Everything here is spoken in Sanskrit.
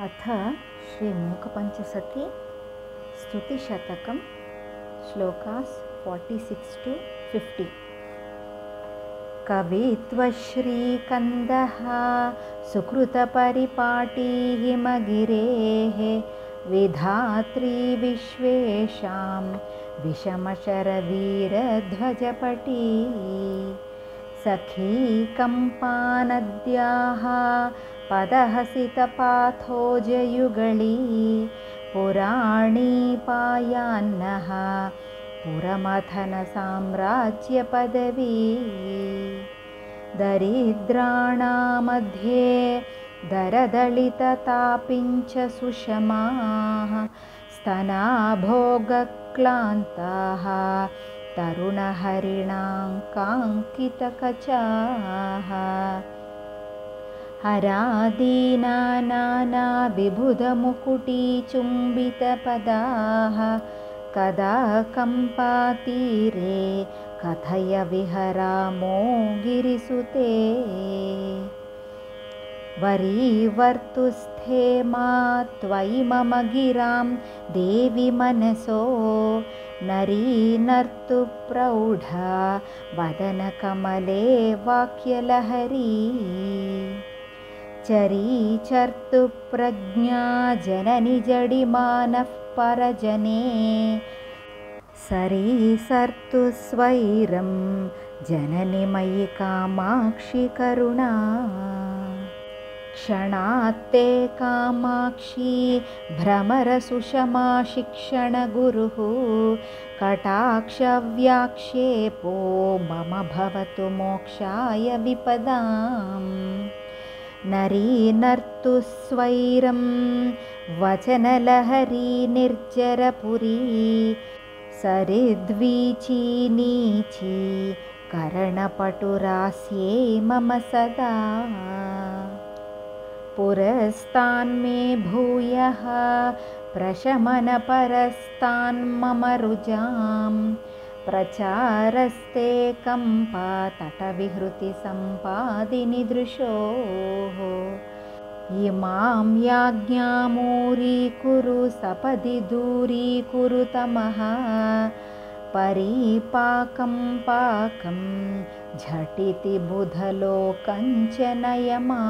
अथ श्रीमूकपञ्चशती स्तुतिशतकं श्लोकास् 46-50। कवित्वश्रीकन्दः सुकृतपरिपाटी हिमगिरेः विधात्री विश्वेषां विषमशरवीरध्वजपटी सखी कम्पानद्याः पदहसितपाथोजयुगळी पुराणी पायान्नः पुरमथनसाम्राज्यपदवी दरिद्राणामध्ये दरदलिततापिञ्च सुषमाः स्तनाभोगक्लान्ताः तरुणहरिणाङ्काङ्कितकचाः हरादीनानाविबुधमुकुटीचुम्बितपदाः कदा कम्पातीरे कथय विहरामो गिरिसुते वरीवर्तुस्थे मा त्वयि मम गिरां देवि मनसो नरीनर्तु प्रौढा वदनकमले वाक्यलहरी चरीचर्तु प्रज्ञा जननि जडिमानः परजने सरीसर्तु स्वैरं जननि मयि कामाक्षि करुणा क्षणात्ते कामाक्षी भ्रमरसुषमा शिक्षणगुरुः कटाक्षव्याक्षेपो मम भवतु मोक्षाय विपदाम् नरीनर्तु स्वैरं वचनलहरी निर्जरपुरी सरिद्वीची नीची करणपटुरास्ये मम सदा पुरस्तान्मे भूयः प्रशमनपरस्तान्मम रुजां प्रचारस्ते कम्पातटविहृतिसम्पादिनि दृशोः इमां याज्ञामूरीकुरु सपदि दूरीकुरु तमः परीपाकं पाकं झटिति बुधलोकञ्च नयमा।